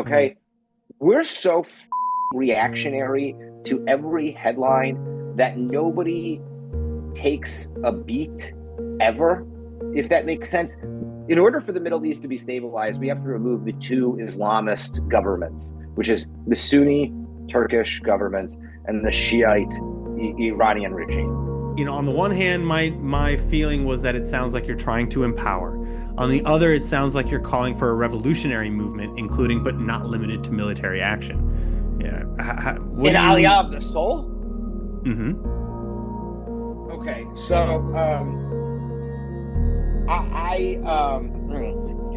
Okay, we're so reactionary to every headline that nobody takes a beat ever, if that makes sense. In order for the Middle East to be stabilized, we have to remove the two Islamist governments, which is the Sunni Turkish government and the Shiite Iranian regime. On the one hand, my feeling was that it sounds like you're trying to empower. On the other, it sounds like you're calling for a revolutionary movement, including but not limited to military action. Yeah. What In do you? Aliyah of the Soul? Mm-hmm. Okay, so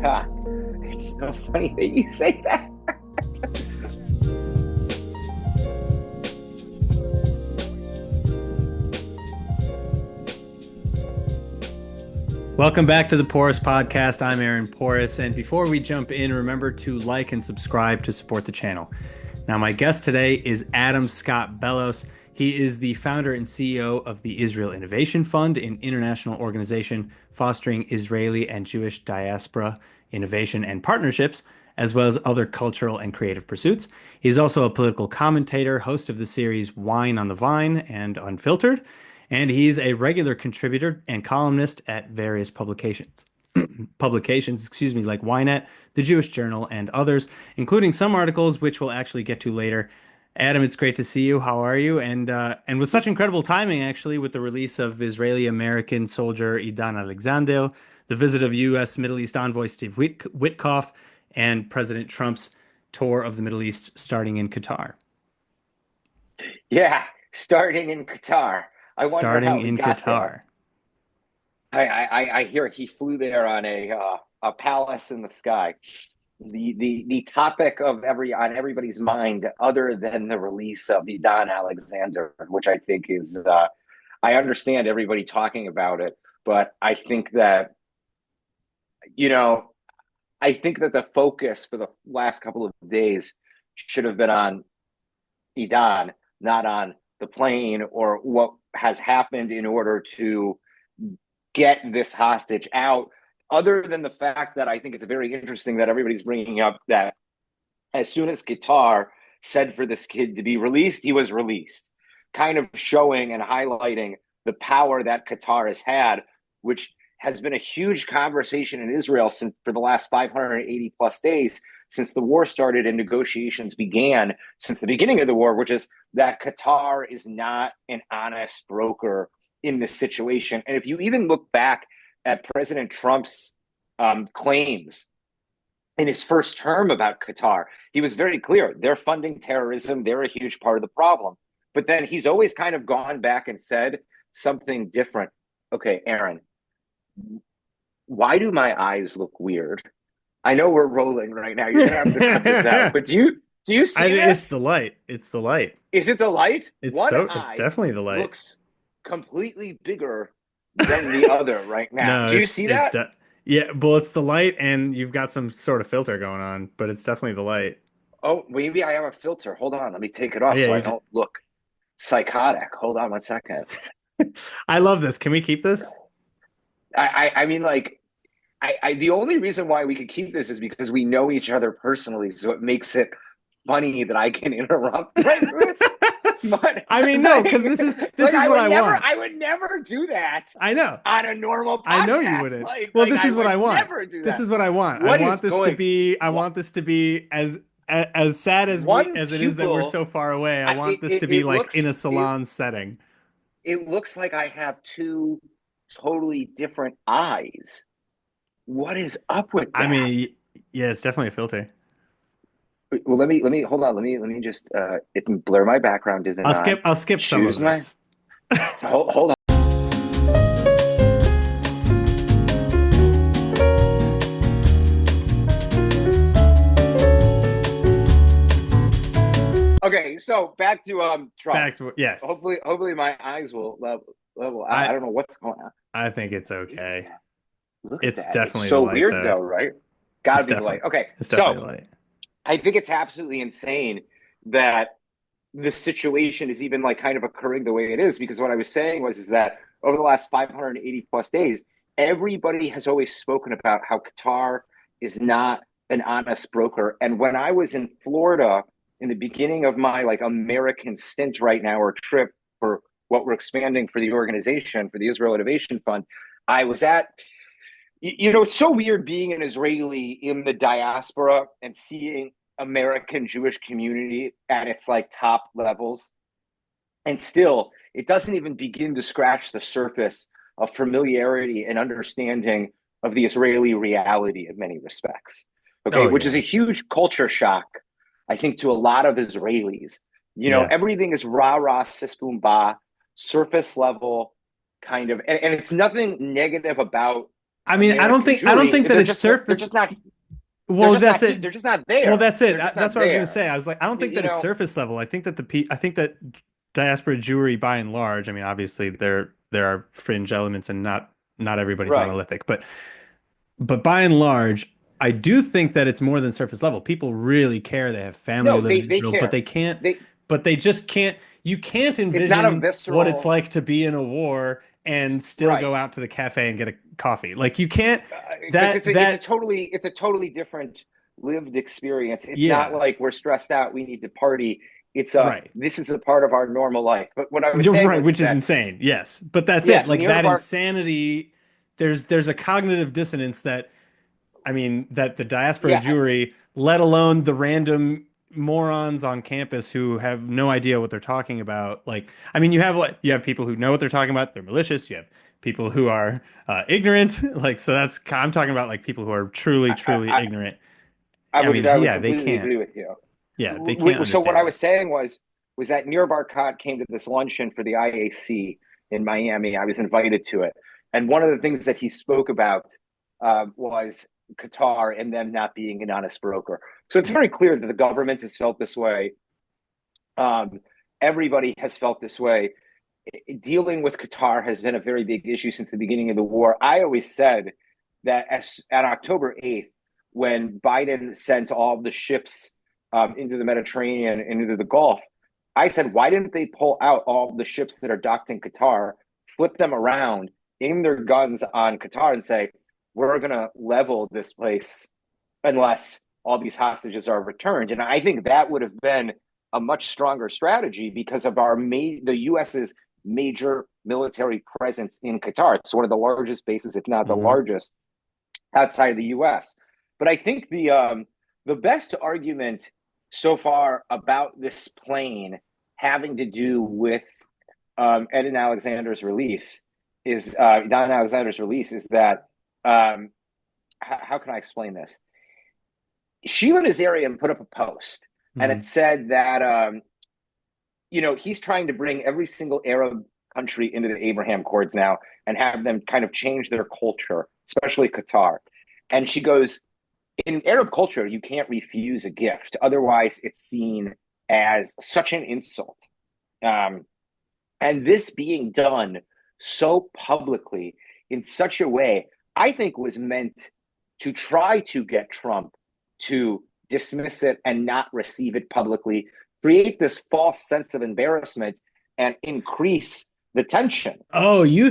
God, it's so funny that you say that. Welcome back to the Poris podcast. I'm Aaron Poris, and before we jump in, remember to like and subscribe to support the channel. Now, my guest today is Adam Scott Bellos. He is the founder and CEO of the Israel Innovation Fund, an international organization fostering Israeli and Jewish diaspora innovation and partnerships, as well as other cultural and creative pursuits. He's also a political commentator, host of the series Wine on the Vine and Unfiltered, and he's a regular contributor and columnist at various publications. Like YNET, the Jewish Journal, and others, including some articles which we'll actually get to later. Adam, it's great to see you. How are you? And with such incredible timing, actually, with the release of Israeli-American soldier Edan Alexander, the visit of U.S. Middle East envoy Steve Witkoff, and President Trump's tour of the Middle East starting in Qatar. Yeah, starting in Qatar. I wonder Starting how he in got Qatar. there. I hear he flew there on a palace in the sky. The topic of on everybody's mind, other than the release of Edan Alexander, which I think is I understand everybody talking about it, but I think that I think that the focus for the last couple of days should have been on Edan, not on the plane or what has happened in order to get this hostage out, other than the fact that I think it's very interesting that everybody's bringing up that as soon as Qatar said for this kid to be released, he was released, kind of showing and highlighting the power that Qatar has had, which has been a huge conversation in Israel since for the last 580 plus days since the war started and negotiations began since the beginning of the war, which is that Qatar is not an honest broker in this situation. And if you even look back at President Trump's claims in his first term about Qatar, he was very clear. They're funding terrorism. They're a huge part of the problem. But then he's always kind of gone back and said something different. Okay, Aaron, why do my eyes look weird? I know we're rolling right now. You're gonna have to cut this out. But do you see this? It's the light. It's the light. Is it the light? It's definitely the light. Looks completely bigger than the other right now. No, Do you see that? Yeah, well, it's the light, and you've got some sort of filter going on, but it's definitely the light. Oh, maybe I have a filter. Hold on, let me take it Oh, off yeah, so I don't look psychotic. Hold on 1 second. I love this. Can we keep this? I mean, like, the only reason why we could keep this is because we know each other personally, so it makes it funny that I can interrupt like this. But I mean, no, because this is what I want. I would never do that. I know. On a normal podcast. I know you wouldn't. Well, this is what I want. Never do that. This is what I want. I want this to be as sad as it is that we're so far away. I want this to be like in a salon setting. It looks like I have two totally different eyes. What is up with that? I mean, yeah, it's definitely a filter. Well, let me hold on. Let me just it can blur my background. I'll skip some of this. Hold on. Okay, so back to Trump. Yes. Hopefully my eyes will level. I don't know what's going on. I think it's okay. It's definitely so the light, weird though, right? Gotta be the light. Okay, it's definitely the light. I think it's absolutely insane that the situation is even like kind of occurring the way it is, because what I was saying is that over the last 580 plus days, everybody has always spoken about how Qatar is not an honest broker. And when I was in Florida in the beginning of my like American stint right now or trip for what we're expanding for the organization for the Israel Innovation Fund, I was at it's so weird being an Israeli in the diaspora and seeing American Jewish community at its like top levels. And still, it doesn't even begin to scratch the surface of familiarity and understanding of the Israeli reality in many respects. Okay, Oh which is yeah. a huge culture shock, I think, to a lot of Israelis. Yeah. Everything is rah rah, sis boom ba, surface level kind of, and it's nothing negative about I mean, American I don't Jewry. think that it's surface. Well, that's it. They're just not Well, there. that's it. They're just That's not what I was going to there. say. I was like, I don't think You that it's know, surface level. I think that diaspora Jewry, by and large, I mean, obviously there are fringe elements, and not everybody's right. monolithic, but by and large, I do think that it's more than surface level. People really care. They have family who No, lives in they Israel, but care. they, They but they just can't. You can't It's not a envision what it's visceral like to be in a war and still right go out to the cafe and get a coffee. Like you can't. because That it's a totally different lived experience. It's not yeah, like we're stressed out, we need to party. It's right. this is a part of our normal life. But what I was You're saying right, was which is is that insane. Yes, but that's yeah, it. Like near that our insanity. There's a cognitive dissonance that I mean that the diaspora yeah Jewry, let alone the random morons on campus who have no idea what they're talking about. Like, I mean, you have people who know what they're talking about. They're malicious. You have people who are ignorant. Like, so that's I'm talking about like people who are truly, I, truly I ignorant. I mean, I would yeah, completely agree with you. they can't So what understand I it. was saying was that Nir Barkat came to this luncheon for the IAC in Miami. I was invited to it, and one of the things that he spoke about was Qatar and them not being an honest broker. So it's very clear that the government has felt this way. Um, Everybody has felt this way. Dealing with Qatar has been a very big issue since the beginning of the war. I always said that on October 8th, when Biden sent all the ships into the Mediterranean and into the Gulf, I said, why didn't they pull out all the ships that are docked in Qatar, flip them around, aim their guns on Qatar, and say, we're going to level this place unless all these hostages are returned? And I think that would have been a much stronger strategy because of the U.S.'s major military presence in Qatar. It's one of the largest bases, if not the Hmm. largest, outside of the U.S. But I think the best argument so far about this plane having to do with Edan Alexander's release Edan Alexander's release is that how can I explain this? Sheila Nazarian put up a post, and it Hmm. said that he's trying to bring every single Arab country into the Abraham Accords now and have them kind of change their culture, especially Qatar. And she goes, in Arab culture, you can't refuse a gift. Otherwise, it's seen as such an insult. Um, and this being done so publicly in such a way, I think was meant to try to get Trump to dismiss it and not receive it publicly, create this false sense of embarrassment and increase the tension. Oh, And you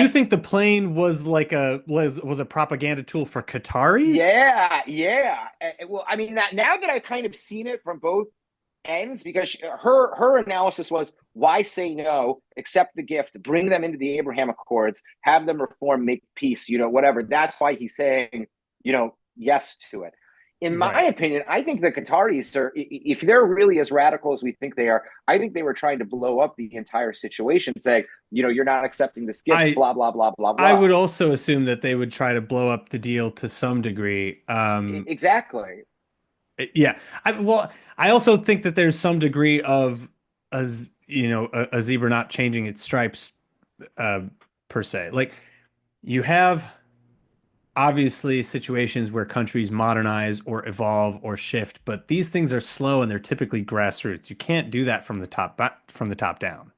think the plane was like was a propaganda tool for Qataris? yeah, yeah. Well, I mean, that now that I've kind of seen it from both ends, because her analysis was, why say no, accept the gift, bring them into the Abraham Accords, have them reform, make peace, whatever. That's why he's saying, yes to it. In my Right. opinion, I think the Qataris are, if they're really as radical as we think they are, I think they were trying to blow up the entire situation, saying, you're not accepting this gift, I blah, blah, blah, blah, I blah. would also assume that they would try to blow up the deal to some degree. Exactly. Yeah. I also think that there's some degree of a zebra not changing its stripes uh, per se. Like you have obviously situations where countries modernize or evolve or shift, but these things are slow and they're typically grassroots. You can't do that from the top down.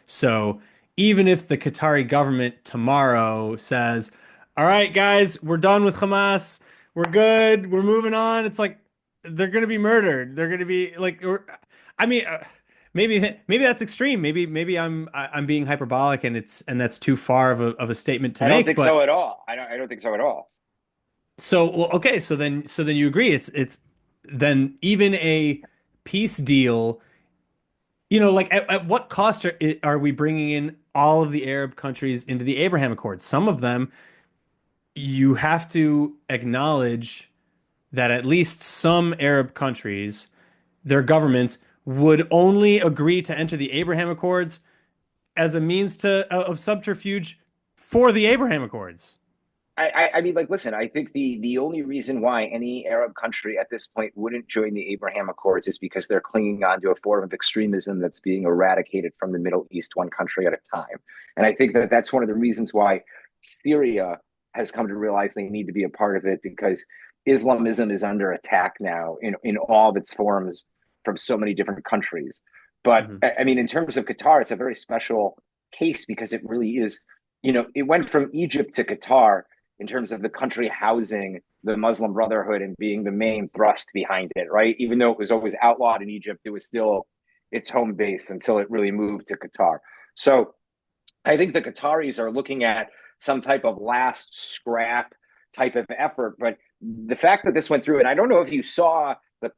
So even if the Qatari government tomorrow says, "All right, guys, we're done with Hamas. We're good. We're moving on," it's like they're going to be murdered. They're going to be like, I mean, maybe that's extreme. Maybe I'm being hyperbolic and that's too far of a statement to I don't make. think so But at all. I don't think so at all. So, well, okay, so then you agree it's then even a peace deal, like at what cost are we bringing in all of the Arab countries into the Abraham Accords? Some of them you have to acknowledge that at least some Arab countries, their governments would only agree to enter the Abraham Accords as a means of subterfuge for the Abraham Accords. I mean, like, listen, I think the only reason why any Arab country at this point wouldn't join the Abraham Accords is because they're clinging on to a form of extremism that's being eradicated from the Middle East, one country at a time. And I think that that's one of the reasons why Syria has come to realize they need to be a part of it, because Islamism is under attack now in all of its forms from so many different countries. But Mhm. I mean, in terms of Qatar, it's a very special case because it really is, it went from Egypt to Qatar in terms of the country housing the Muslim Brotherhood and being the main thrust behind it, right? Even though it was always outlawed in Egypt, it was still its home base until it really moved to Qatar. So I think the Qataris are looking at some type of last scrap type of effort. But the fact that this went through, and I don't know if you saw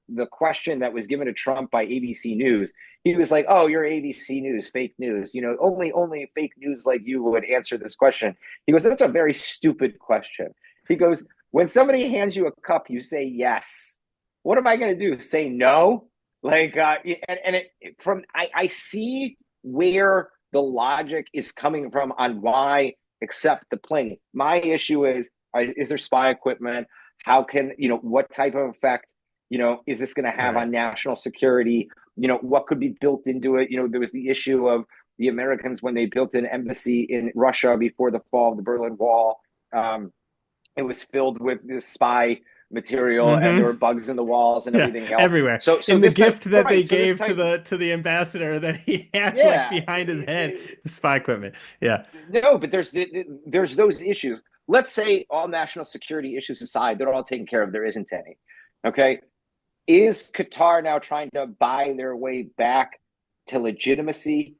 the question that was given to Trump by ABC News. He was like, "Oh, you're ABC News, fake news. Only fake news like you would answer this question." He goes, "That's a very stupid question." He goes, "When somebody hands you a cup, you say yes. What am I going to do? Say no?" Like, I see where the logic is coming from on why accept the plane. My issue is there spy equipment? How can, what type of effect, is this going to have Right. on national security? What could be built into it? There was the issue of the Americans when they built an embassy in Russia before the fall of the Berlin Wall. It was filled with this spy material, and there Hmm. were bugs in the walls and Yeah, everything else. everywhere. So In the this type, gift that they right? So this gave to type, the ambassador that he had like yeah. behind his head, spy equipment. Yeah. No, but there's those issues. Let's say all national security issues aside, they're all taken care of. There isn't any. Okay, is Qatar now trying to buy their way back to legitimacy?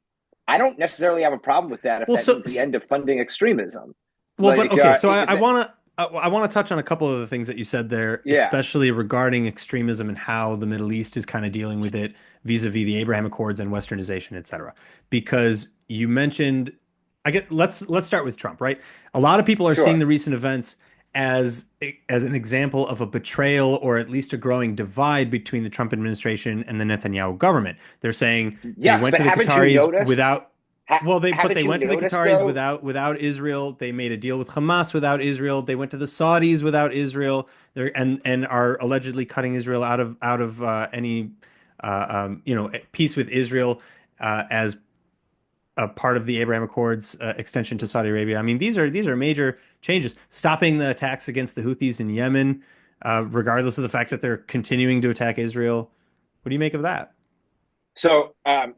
I don't necessarily have a problem with that if Well, that means the end of funding extremism. but Like, okay, so I want to touch on a couple of the things that you said there, yeah, especially regarding extremism and how the Middle East is kind of dealing with it vis-a-vis the Abraham Accords and Westernization, et cetera. Because you mentioned, let's start with Trump, right? A lot of people are seeing sure. the recent events as an example of a betrayal or at least a growing divide between the Trump administration and the Netanyahu government. They're saying they Yes, went but to the haven't you Qataris noticed? without well, they Haven't you went to the noticed Qataris though? without Israel. They made a deal with Hamas without Israel. They went to the Saudis without Israel. And are allegedly cutting Israel out of any peace with Israel as a part of the Abraham Accords extension to Saudi Arabia. I mean, these are major changes. Stopping the attacks against the Houthis in Yemen, regardless of the fact that they're continuing to attack Israel. What do you make of that? So I'm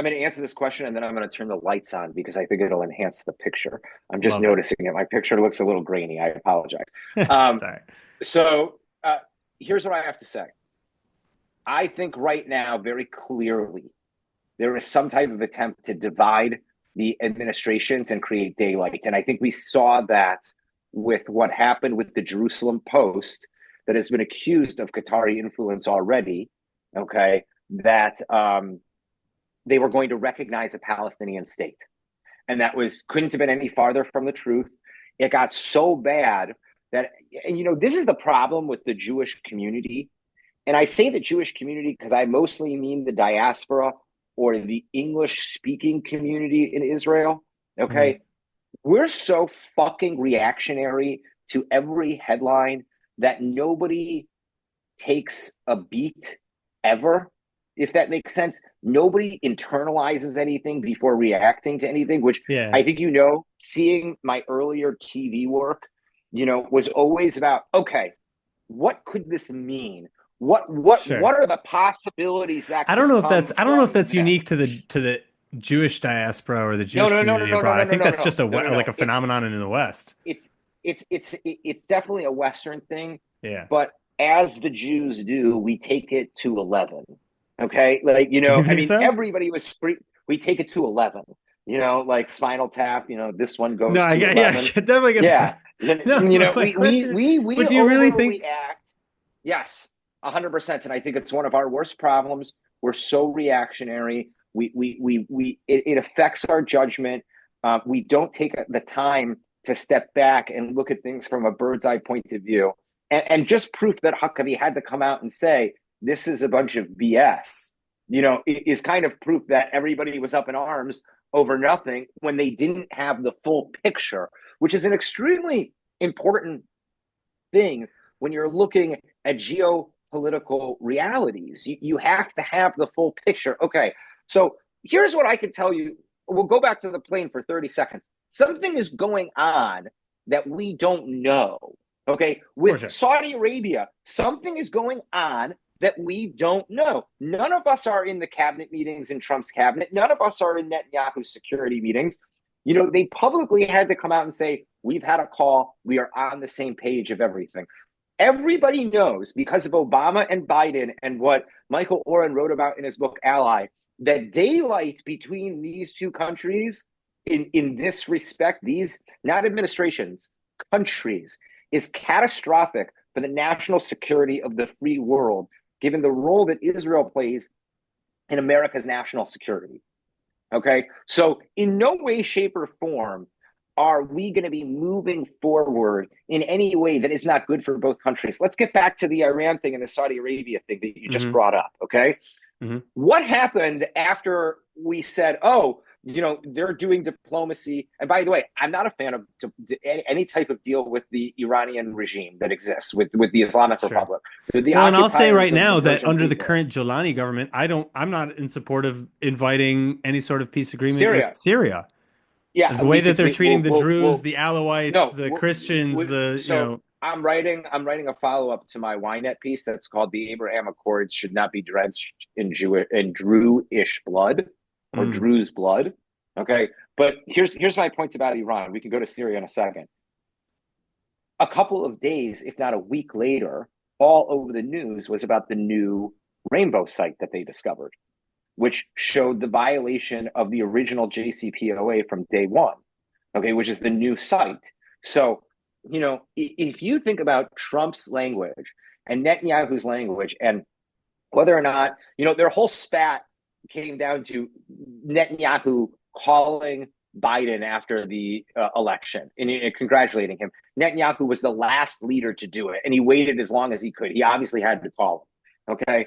going to answer this question and then I'm going to turn the lights on because I think it'll enhance the picture. I'm just Love it. noticing it. My picture looks a little grainy. I apologize. Um, Sorry. so here's what I have to say. I think right now, very clearly, there is some type of attempt to divide the administrations and create daylight. And I think we saw that with what happened with the Jerusalem Post that has been accused of Qatari influence already. Okay. That they were going to recognize a Palestinian state. And that couldn't have been any farther from the truth. It got so bad that, and this is the problem with the Jewish community. And I say the Jewish community because I mostly mean the diaspora or the English speaking community in Israel. Mhm. Okay. We're so fucking reactionary to every headline that nobody takes a beat ever, if that makes sense. Nobody internalizes anything before reacting to anything, which Yeah. I think, seeing my earlier TV work, was always about, okay, what could this mean? Sure. What are the possibilities that could come I don't know if from that's unique this? to the Jewish diaspora or the No, Jewish no, no, no, community no, no, abroad. I no, no, think no, that's no, just no, no, like no. a phenomenon in the West. It's it's definitely a Western thing, Yeah. but as the Jews do, we take it to 11. Okay, like You I think mean, so? everybody was free. We take it to 11. like Spinal Tap, this one No, goes I to get, yeah, 11. I definitely get Yeah. that. No, my question is, We but do you really think? overreact. Yes, 100%. And I think it's one of our worst problems. We're so reactionary. It affects our judgment. We don't take the time to step back and look at things from a bird's eye point of view. And just proof that Huckabee had to come out and say, this is a bunch of BS, is kind of proof that everybody was up in arms over nothing when they didn't have the full picture, which is an extremely important thing when you're looking at geopolitical realities. You have to have the full picture. Okay, so here's what I can tell you. We'll go back to the plane for 30 seconds. Something is going on that we don't know. Okay, with Sure. Saudi Arabia, something is going on that we don't know. None of us are in the cabinet meetings in Trump's cabinet. None of us are in Netanyahu's security meetings. They publicly had to come out and say, we've had a call. We are on the same page of everything. Everybody knows, because of Obama and Biden and what Michael Oren wrote about in his book, Ally, that daylight between these two countries in this respect, these not administrations, countries, is catastrophic for the national security of the free world, given the role that Israel plays in America's national security. Okay, so in no way, shape, or form are we going to be moving forward in any way that is not good for both countries. Let's get back to the Iran thing and the Saudi Arabia thing that you just brought up. Okay, what happened after we said, oh, they're doing diplomacy? And by the way, I'm not a fan of any type of deal with the Iranian regime that exists with the Islamic Republic. Well, and I'll say right now that under the current Jolani government, I'm not in support of inviting any sort of peace agreement with Syria. Yeah, the way that they're treating the Druze, the Alawites, the Christians, I'm writing a follow-up to my YNET piece that's called "The Abraham Accords Should Not Be Drenched in Druish Blood" or Druze blood. Okay, but here's my point about Iran. We can go to Syria in a second. A couple of days, if not a week later, all over the news was about the new rainbow site that they discovered, which showed the violation of the original JCPOA from day one, okay, which is the new site. So, if you think about Trump's language and Netanyahu's language, and whether or not, their whole spat came down to Netanyahu calling Biden after the election and congratulating him. Netanyahu was the last leader to do it, and he waited as long as he could. He obviously had to call him, okay?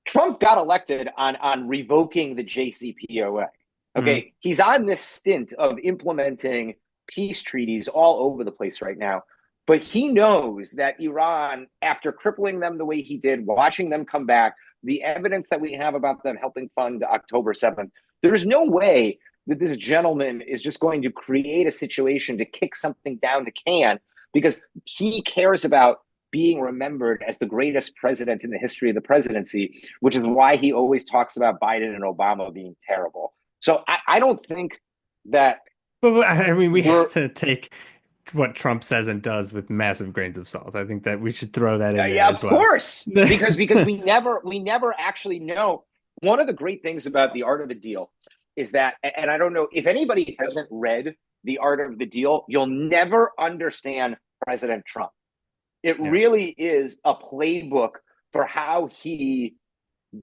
Trump got elected on revoking the JCPOA. Okay, he's on this stint of implementing peace treaties all over the place right now. But he knows that Iran, after crippling them the way he did, watching them come back, the evidence that we have about them helping fund October 7th, there's no way that this gentleman is just going to create a situation to kick something down the can, because he cares about being remembered as the greatest president in the history of the presidency, which is why he always talks about Biden and Obama being terrible. So I don't think that... But I mean, we have to take what Trump says and does with massive grains of salt. I think that we should throw that in there as well. Of course, because we never actually know. One of the great things about The Art of the Deal is that, and I don't know if anybody hasn't read The Art of the Deal, you'll never understand President Trump. It really is a playbook for how he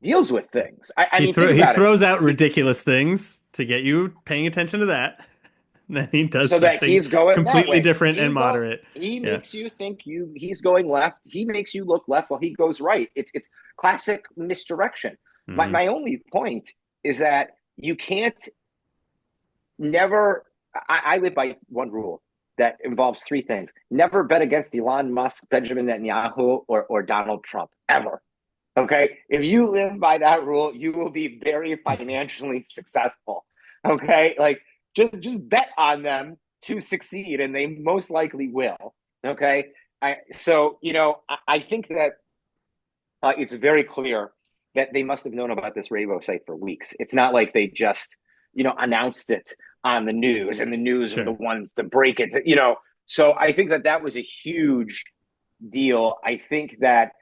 deals with things. I mean, he throws out ridiculous things to get you paying attention to that. Then he does so that he's going completely different and moderate. He makes you think he's going left. He makes you look left while he goes right. It's classic misdirection. My only point is that you can't never. I live by one rule that involves three things: never bet against Elon Musk, Benjamin Netanyahu, or Donald Trump, ever. Okay, if you live by that rule, you will be very financially successful. Okay, like. Just bet on them to succeed, and they most likely will. Okay, I think that it's very clear that they must have known about this rainbow site for weeks. It's not like they just announced it on the news, and the news are the ones to break it. So I think that was a huge deal. I think that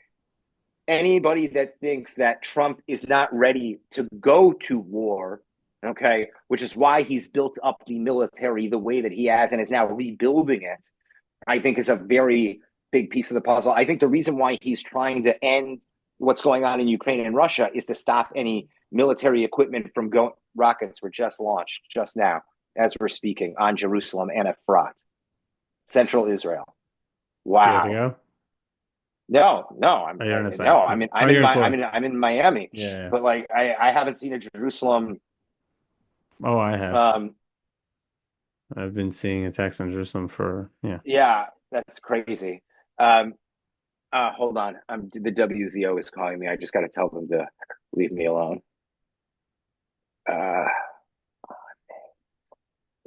anybody that thinks that Trump is not ready to go to war Okay, which is why he's built up the military the way that he has and is now rebuilding it. I think is a very big piece of the puzzle. I think the reason why he's trying to end what's going on in Ukraine and Russia is to stop any military equipment from going. Rockets were just launched just now as we're speaking on Jerusalem and Efrat, central Israel. Do you have to Wow. go? No, Oh, you're in a second. no. I mean, Oh, I'm in you're in my, Florida. I'm in Miami, Yeah, yeah. but like, I haven't seen a Jerusalem. Oh, I have. Um, I've been seeing attacks on Jerusalem for, yeah. yeah, that's crazy. Um, hold on, the WZO is calling me. I just got to tell them to leave me alone. Uh,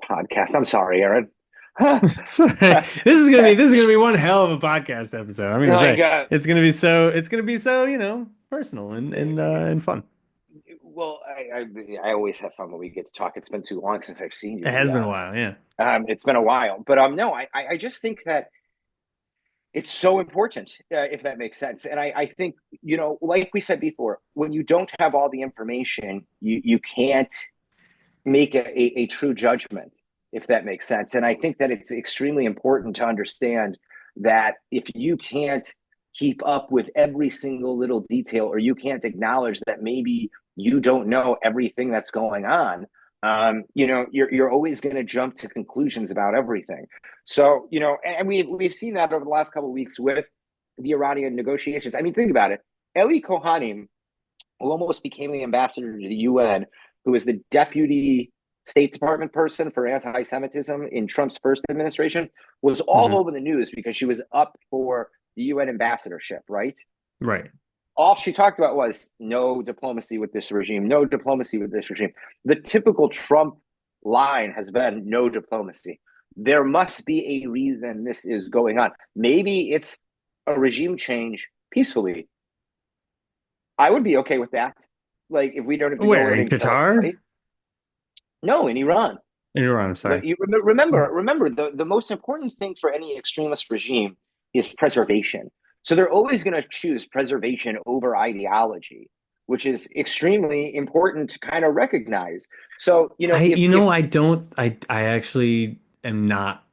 podcast. I'm sorry, Aaron. Sorry. This is gonna be one hell of a podcast episode. I'm gonna Like, say it's gonna be so personal and fun. well, I always have fun when we get to talk. It's been too long since I've seen you, It to be has been a honest. while, yeah. It's been a while, but no, I just think that it's so important, if that makes sense. And I think, like we said before, when you don't have all the information, you can't make a true judgment, if that makes sense. And I think that it's extremely important to understand that if you can't keep up with every single little detail, or you can't acknowledge that maybe you don't know everything that's going on, you're always going to jump to conclusions about everything. So, and we've seen that over the last couple of weeks with the Iranian negotiations. I mean, think about it. Eli Kohanim, who almost became the ambassador to the UN, who was the deputy State Department person for anti-Semitism in Trump's first administration, was all Hmm. over the news because she was up for the UN ambassadorship, right? Right. All she talked about was no diplomacy with this regime, no diplomacy with this regime. The typical Trump line has been no diplomacy. There must be a reason this is going on. Maybe it's a regime change peacefully. I would be okay with that. Like, if we don't have to go Where, in in and kill everybody. Qatar? No, in Iran. In Iran, I'm sorry. But you remember the most important thing for any extremist regime is preservation. So they're always going to choose preservation over ideology, which is extremely important to kind of recognize. So, if I don't, I actually am not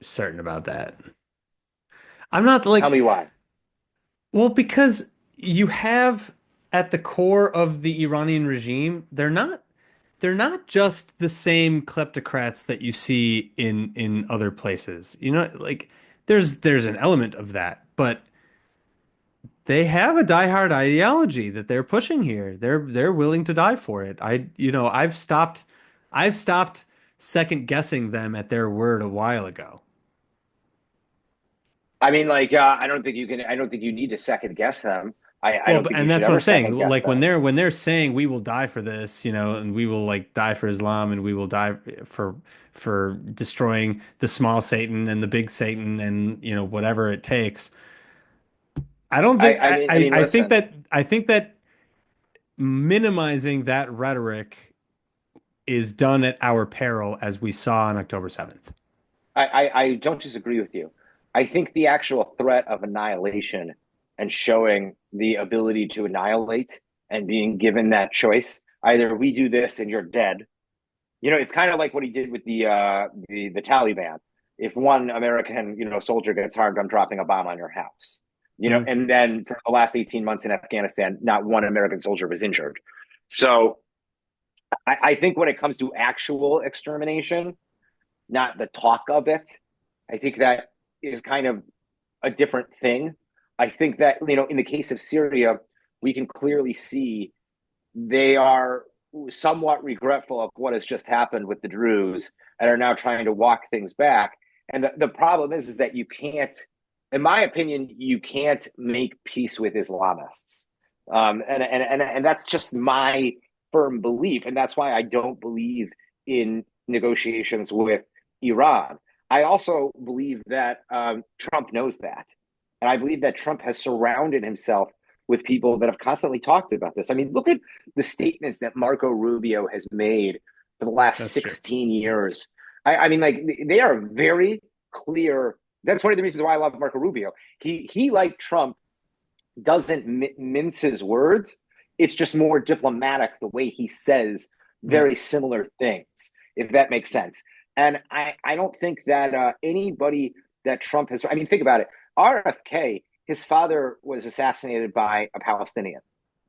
certain about that. I'm not tell like, me why. well, because you have at the core of the Iranian regime, they're not just the same kleptocrats that you see in other places. Like there's an element of that, but they have a diehard ideology that they're pushing here. They're willing to die for it. I've stopped second guessing them at their word a while ago. I mean, like, I don't think you can. I don't think you need to second guess them. I Well, don't think and you should that's what I'm ever saying. second guess Like when them. they're saying we will die for this, and we will like die for Islam and we will die for destroying the small Satan and the big Satan and whatever it takes. I don't I, think I mean, I mean, listen. I think that minimizing that rhetoric is done at our peril, as we saw on October 7th. I don't disagree with you. I think the actual threat of annihilation and showing the ability to annihilate and being given that choice, either we do this and you're dead. It's kind of like what he did with the Taliban. If one American, soldier gets harmed, I'm dropping a bomb on your house. Mm. And then for the last 18 months in Afghanistan, not one American soldier was injured. So I think when it comes to actual extermination, not the talk of it. I think that is kind of a different thing. I think that, in the case of Syria, we can clearly see they are somewhat regretful of what has just happened with the Druze and are now trying to walk things back. And the problem is that you can't, in my opinion, you can't make peace with Islamists. And that's just my firm belief. And that's why I don't believe in negotiations with Iran. I also believe that Trump knows that. And I believe that Trump has surrounded himself with people that have constantly talked about this. I mean, look at the statements that Marco Rubio has made for the last That's true. 16 years. I mean, like, they are very clear. That's one of the reasons why I love Marco Rubio. He like Trump, doesn't mince his words. It's just more diplomatic the way he says Yeah. very similar things, if that makes sense. And I don't think that anybody that Trump has, I mean, think about it. RFK, his father was assassinated by a Palestinian.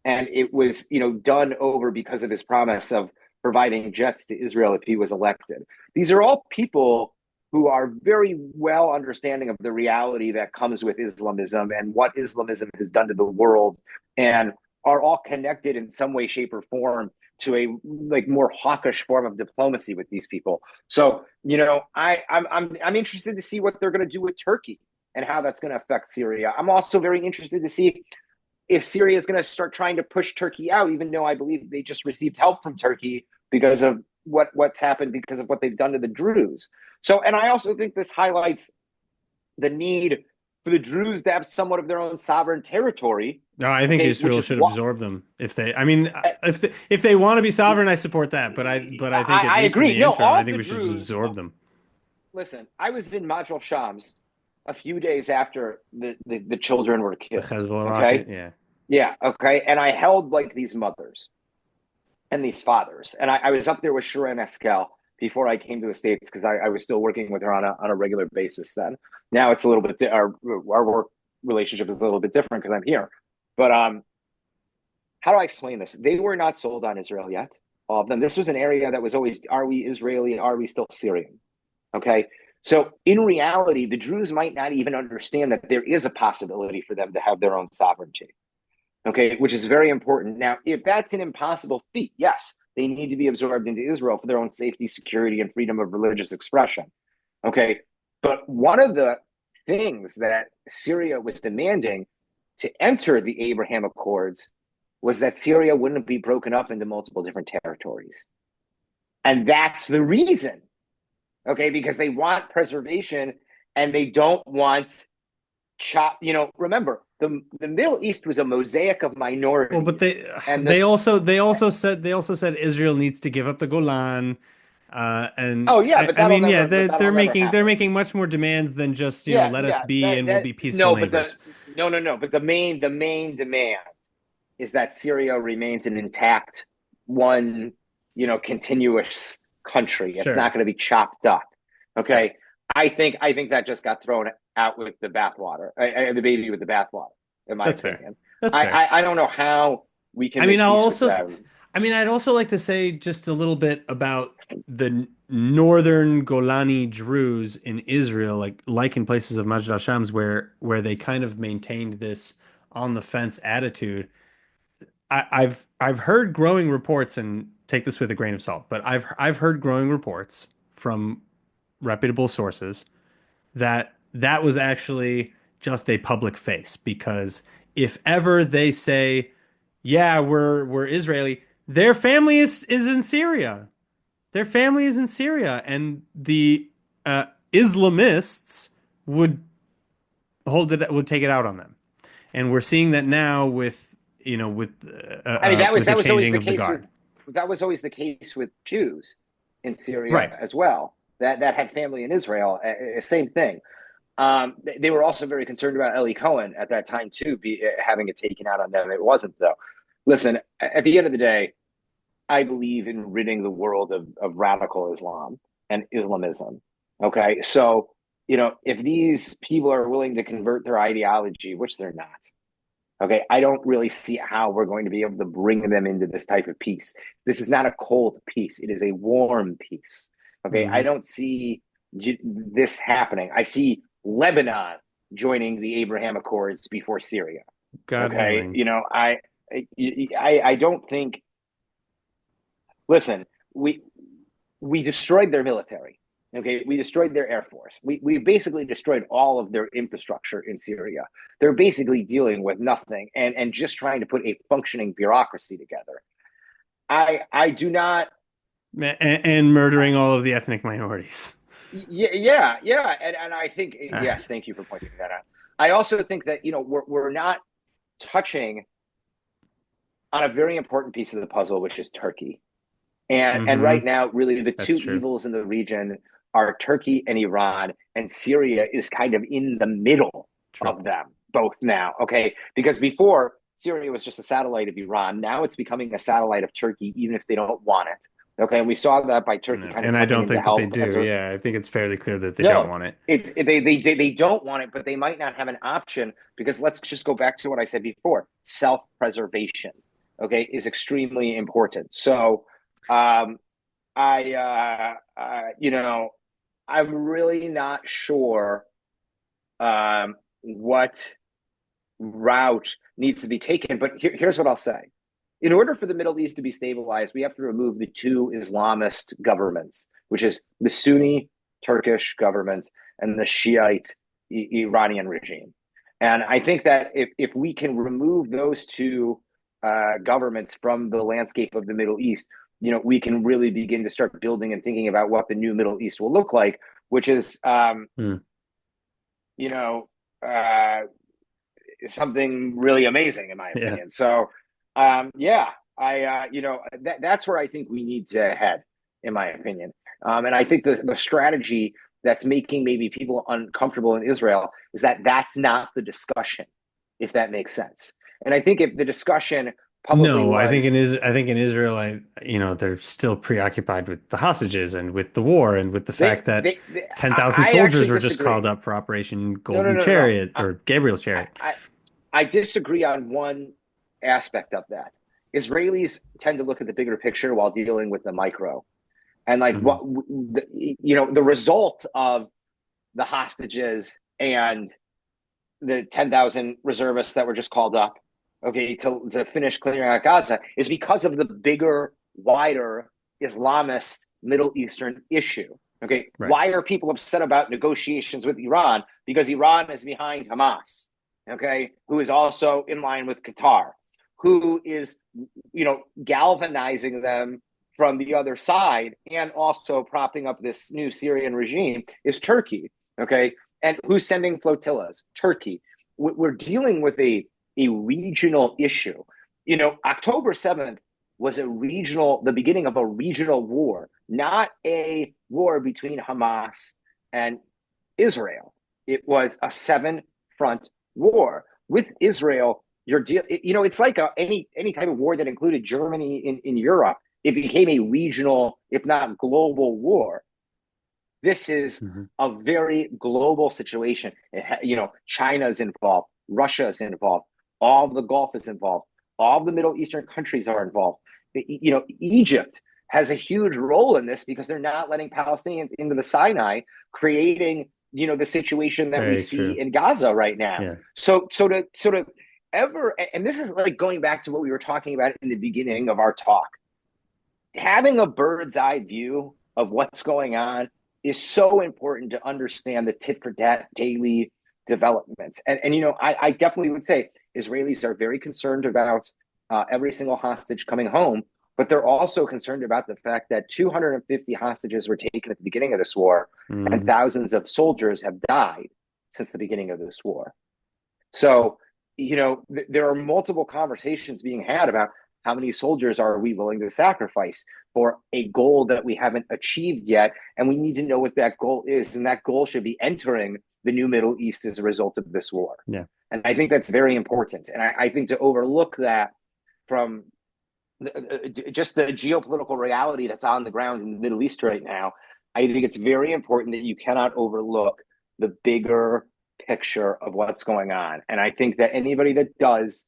And it was, done over because of his promise of providing jets to Israel if he was elected. These are all people who are very well understanding of the reality that comes with Islamism and what Islamism has done to the world, and are all connected in some way, shape, or form to a more hawkish form of diplomacy with these people. So, I'm interested to see what they're going to do with Turkey and how that's going to affect Syria. I'm also very interested to see if Syria is going to start trying to push Turkey out, even though I believe they just received help from Turkey because of what's happened, because of what they've done to the Druze. So, and I also think this highlights the need for the Druze to have somewhat of their own sovereign territory. No, I think Israel should absorb them if they. I mean, if they want to be sovereign, I support that. But I think at I least in agree. the No, interim, all I of think the we should just Druze. absorb them. Listen, I was in Majel Shams a few days after the children were The killed. Hezbollah Okay, rocket, yeah. yeah, okay, and I held these mothers and these fathers, and I was up there with Sharon Eskel before I came to the States, because I was still working with her on a regular basis then. Now it's a little bit our work relationship is a little bit different because I'm here. But how do I explain this? They were not sold on Israel yet. All of them. This was an area that was always, are we Israeli? Are we still Syrian? Okay. So in reality, the Druze might not even understand that there is a possibility for them to have their own sovereignty. Okay, which is very important. Now, if that's an impossible feat, yes, they need to be absorbed into Israel for their own safety, security, and freedom of religious expression. Okay, but one of the things that Syria was demanding to enter the Abraham Accords was that Syria wouldn't be broken up into multiple different territories. And that's the reason, okay, because they want preservation and they don't want remember, the Middle East was a mosaic of minorities. Well, but and they this, also said Israel needs to give up the Golan. And oh yeah, but I that'll mean, yeah, never, but that'll they're never happen. making much more demands than just, Yeah, let us yeah, be that and we'll that be peaceful no, but neighbors. no, but the main demand is that Syria remains an intact one, continuous country. It's Sure. not going to be chopped up. Okay, sure. I think that just got thrown out with the bathwater, the baby with the bathwater. In my That's fair. opinion, That's fair. I don't know how we can I mean, make peace with them. I'd also like to say just a little bit about the northern Golani Druze in Israel, like in places of Majd al-Shams where they kind of maintained this on the fence attitude. I've heard growing reports, and take this with a grain of salt, but I've heard growing reports from reputable sources that was actually just a public face, because if ever they say, yeah, we're Israeli, their family is in Syria. Their family is in Syria, and the Islamists would would take it out on them. And we're seeing that now with I mean, with the that was always changing the of the case guard. with Jews in Right. Syria as well. That had family in Israel. Same thing. They were also very concerned about Eli Cohen at that time too, having it taken out on them. It wasn't though. Listen, at the end of the day, I believe in ridding the world of radical Islam and Islamism. Okay, so if these people are willing to convert their ideology, which they're not, okay, I don't really see how we're going to be able to bring them into this type of peace. This is not a cold peace; it is a warm peace. Okay, I Hmm. don't see this happening. I see Lebanon joining the Abraham Accords before Syria. God Okay, willing. I don't think. Listen, we destroyed their military. Okay, we destroyed their air force. We basically destroyed all of their infrastructure in Syria. They're basically dealing with nothing and just trying to put a functioning bureaucracy together. I do not. And murdering all of the ethnic minorities. Yeah, and I think yes. Thank you for pointing that out. I also think that we're not touching on a very important piece of the puzzle, which is Turkey. And Hmm. right now, really, the That's two true. evils in the region are Turkey and Iran, and Syria is kind of in the middle True. of them both now. Okay, because before Syria was just a satellite of Iran, now it's becoming a satellite of Turkey, even if they don't want it. Okay, and we saw that by Turkey No. kind of And I coming don't in to think that they help do. as a Yeah, I think it's fairly clear that they don't no, want it. it's they don't want it, but they might not have an option because let's just go back to what I said before. Self-preservation, okay, is extremely important. So, um, you know, I'm really not sure what route needs to be taken. But here's what I'll say. In order for the Middle East to be stabilized, we have to remove the two Islamist governments, which is the Sunni Turkish government and the Shiite Iranian regime. And I think that if we can remove those two governments from the landscape of the Middle East, we can really begin to start building and thinking about what the new Middle East will look like, which is, Hmm. you know, uh, something really amazing in my Yeah. opinion. So, yeah, that's where I think we need to head, in my opinion. And I think the strategy that's making maybe people uncomfortable in Israel is that that's not the discussion, if that makes sense. And I think if the discussion publicly No, I think was, in Israel, they're still preoccupied with the hostages and with the war and with the fact that 10,000 I soldiers actually were just called disagree. up for Operation No, no, Golden no, no, no. Chariot or Gabriel's I, Chariot. I, I disagree on one aspect of that. Israelis tend to look at the bigger picture while dealing with the micro. And like Mhm. the result of the hostages and the 10,000 reservists that were just called up, okay, to finish clearing out Gaza is because of the bigger, wider Islamist Middle Eastern issue. Okay, Right. why are people upset about negotiations with Iran? Because Iran is behind Hamas, okay, who is also in line with Qatar, who is, galvanizing them from the other side and also propping up this new Syrian regime is Turkey, okay? And who's sending flotillas? Turkey. We're dealing with a regional issue. October 7th was the beginning of a regional war, not a war between Hamas and Israel. It was a 7-front war with Israel. It's like any type of war that included Germany in Europe. It became a regional, if not global, war. This is Mhm. a very global situation. China is involved, Russia is involved, all the Gulf is involved, all the Middle Eastern countries are involved. Egypt has a huge role in this because they're not letting Palestinians into the Sinai, creating the situation that we Very see true. in Gaza right now. Yeah. So to sort of ever, and this is like going back to what we were talking about in the beginning of our talk, having a bird's eye view of what's going on is so important to understand the tit for tat daily developments. And I definitely would say Israelis are very concerned about every single hostage coming home, but they're also concerned about the fact that 250 hostages were taken at the beginning of this war, and Mhm. thousands of soldiers have died since the beginning of this war. So, there are multiple conversations being had about how many soldiers are we willing to sacrifice for a goal that we haven't achieved yet. And we need to know what that goal is. And that goal should be entering the new Middle East as a result of this war. Yeah. And I think that's very important. And I think to overlook that from just the geopolitical reality that's on the ground in the Middle East right now, I think it's very important that you cannot overlook the bigger picture of what's going on. And I think that anybody that does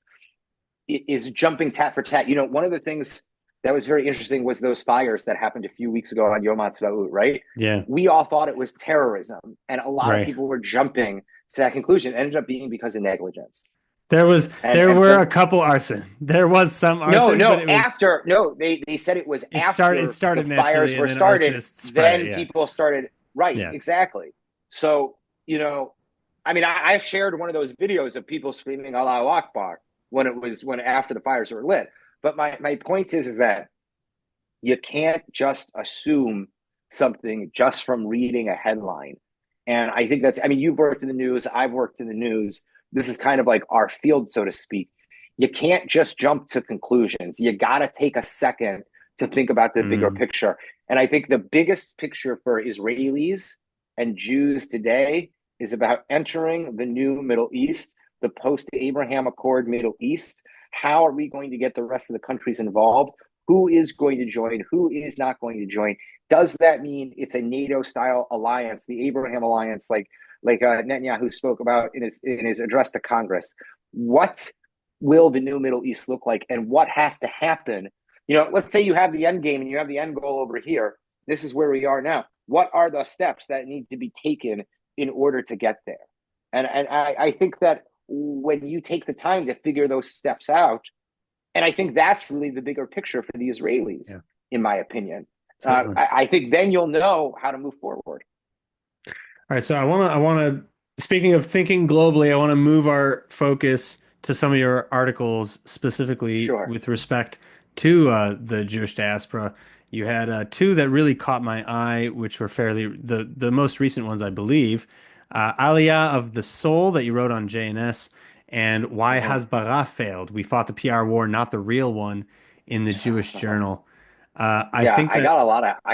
is jumping tat for tat. One of the things that was very interesting was those fires that happened a few weeks ago on Yom HaTzmaut, right? Yeah. We all thought it was terrorism, and a lot of Right. people were jumping to that conclusion. It ended up being because of negligence. There And were a so couple arson. There was some no, arson, but no, after no, they said it was it after the started naturally fires and were then started, arsonists spread it. then Yeah. people started right, Yeah. exactly. So, I mean, I shared one of those videos of people screaming Allahu Akbar when after the fires were lit. But my point is that you can't just assume something just from reading a headline. And I think you've worked in the news, I've worked in the news. This is kind of like our field, so to speak. You can't just jump to conclusions. You got to take a second to think about the bigger Mm. picture. And I think the biggest picture for Israelis and Jews today is about entering the new Middle East, the post Abraham Accord Middle East. How are we going to get the rest of the countries involved? who is going to join, who is not going to join. Does that mean it's a NATO-style alliance, the Abraham alliance, like Netanyahu spoke about in his address to Congress? What will the new Middle East look like, and what has to happen? Let's say you have the end game and you have the end goal over here. This is where we are now. What are the steps that need to be taken in order to get there? And I think that when you take the time to figure those steps out, and I think that's really the bigger picture for the Israelis, yeah, in my opinion. I think then you'll know how to move forward. All right, so I want to. Speaking of thinking globally, I want to move our focus to some of your articles specifically, sure, with respect to the Jewish diaspora. You had two that really caught my eye, which were fairly the most recent ones, I believe. Aliyah of the Soul that you wrote on JNS, and Why Hasbara Failed. We fought the PR war, not the real one, in the Jewish Journal. I think that, I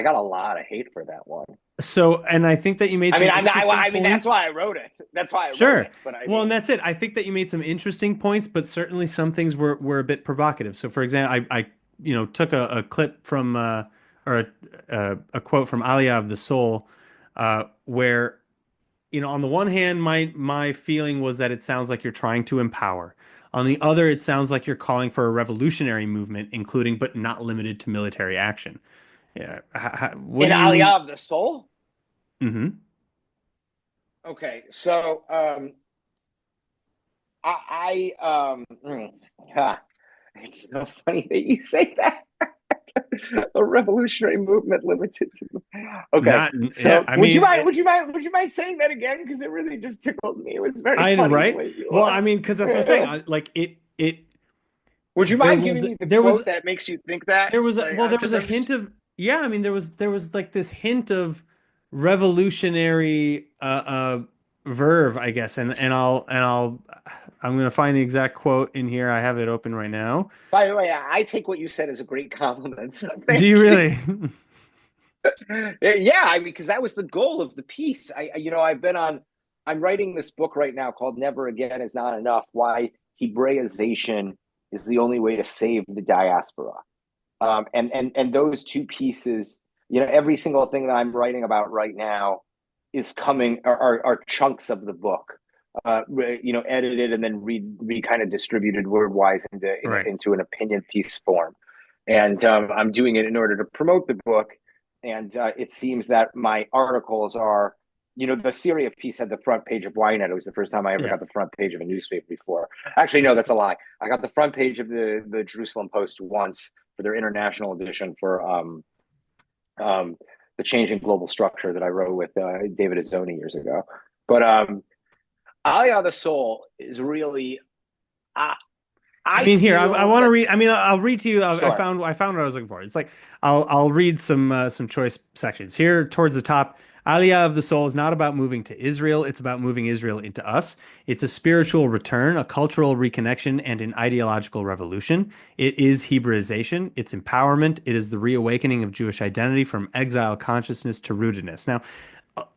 got a lot of hate for that one. So, and I think that you made some interesting points. That's why I wrote it. That's why I wrote it. But and that's it. I think that you made some interesting points, but certainly some things were a bit provocative. So, for example, I took a clip from or a quote from Aliyah of the Soul, where, on the one hand, my feeling was that it sounds like you're trying to empower. On the other, it sounds like you're calling for a revolutionary movement, including but not limited to military action. Yeah. In Aliyah of the Soul? Mm-hmm. Okay, so it's so funny that you say that. A revolutionary movement limited to. Okay, would you mind saying that again? Because it really just tickled me. It was very funny. Right? Well, because that's what I'm saying. It. Would you mind giving me the quote that makes you think that? There was a hint of, yeah. There was like this hint of revolutionary verve, I guess, and I'm going to find the exact quote in here. I have it open right now. By the way, I take what you said as a great compliment. So do you really? Yeah, because that was the goal of the piece. I'm writing this book right now called Never Again Is Not Enough, Why Hebraization is the Only Way to Save the Diaspora. And those two pieces, every single thing that I'm writing about right now is are chunks of the book, edited and then re kind of distributed word-wise into an opinion piece form. And I'm doing it in order to promote the book. And it seems that my articles are, the Syria piece had the front page of YNET. It was the first time I ever got the front page of a newspaper before. Actually, no, that's a lie. I got the front page of the Jerusalem Post once for their international edition for The Changing Global Structure that I wrote with David Azzoni years ago. But Aliyah the Soul is really... I want to read. I'll read to you. Sure. I found what I was looking for. It's like I'll read some choice sections here towards the top. Aliyah of the Soul is not about moving to Israel. It's about moving Israel into us. It's a spiritual return, a cultural reconnection, and an ideological revolution. It is Hebraization. It's empowerment. It is the reawakening of Jewish identity from exile consciousness to rootedness. Now,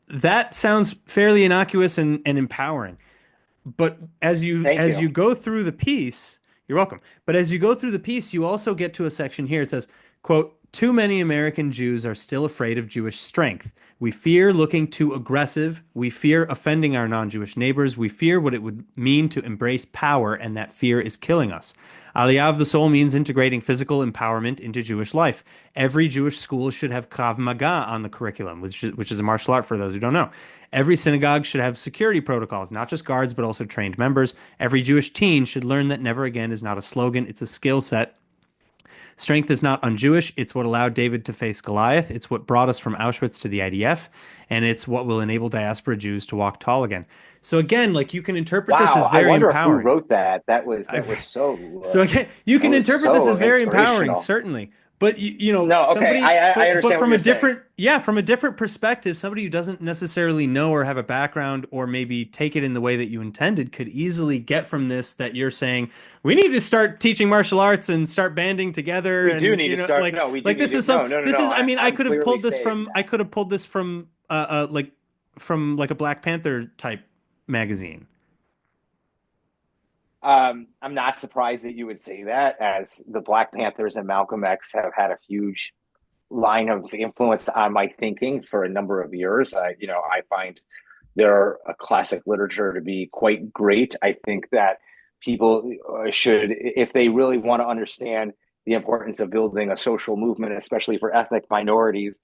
that sounds fairly innocuous and empowering, but as you go through the piece. You're welcome. But as you go through the piece, you also get to a section here. It says, quote, "Too many American Jews are still afraid of Jewish strength. We fear looking too aggressive. We fear offending our non-Jewish neighbors. We fear what it would mean to embrace power, and that fear is killing us. Aliyah of the Soul means integrating physical empowerment into Jewish life. Every Jewish school should have Krav Maga on the curriculum, which is a martial art for those who don't know. Every synagogue should have security protocols, not just guards, but also trained members. Every Jewish teen should learn that never again is not a slogan, it's a skill set. Strength is not un-Jewish. It's what allowed David to face Goliath. It's what brought us from Auschwitz to the IDF. And it's what will enable diaspora Jews to walk tall again." So again, you can interpret this as very empowering. I wonder who wrote that. That was so... So again, you can interpret this as very empowering, certainly. But I understand. But from a different perspective, somebody who doesn't necessarily know or have a background or maybe take it in the way that you intended could easily get from this that you're saying we need to start teaching martial arts and start banding together. I could have pulled this from a Black Panther type magazine. I'm not surprised that you would say that, as the Black Panthers and Malcolm X have had a huge line of influence on my thinking for a number of years. I find their classic literature to be quite great. I think that people should, if they really want to understand the importance of building a social movement, especially for ethnic minorities,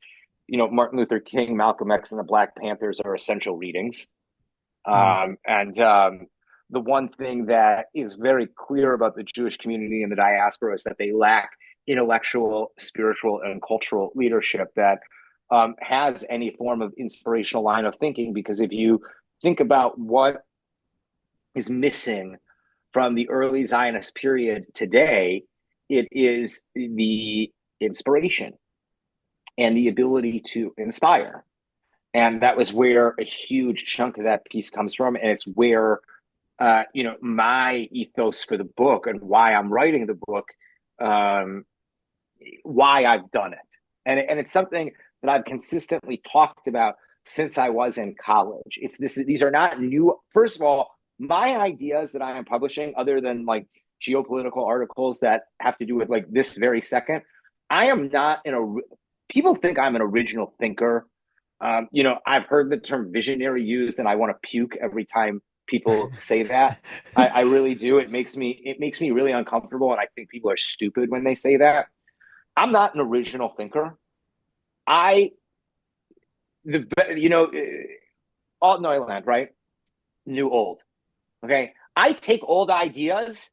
Martin Luther King, Malcolm X, and the Black Panthers are essential readings. And the one thing that is very clear about the Jewish community and the diaspora is that they lack intellectual, spiritual, and cultural leadership that has any form of inspirational line of thinking. Because if you think about what is missing from the early Zionist period today, it is the inspiration and the ability to inspire. And that was where a huge chunk of that piece comes from. And it's where, my ethos for the book and why I'm writing the book, why I've done it. And it's something that I've consistently talked about since I was in college. These are not new. First of all, my ideas that I am publishing, other than like geopolitical articles that have to do with like this very second, I am not people think I'm an original thinker. I've heard the term visionary used, and I want to puke every time people say that. I really do. It makes me really uncomfortable, and I think people are stupid when they say that. I'm not an original thinker. Alt Neuland, right? New old. Okay. I take old ideas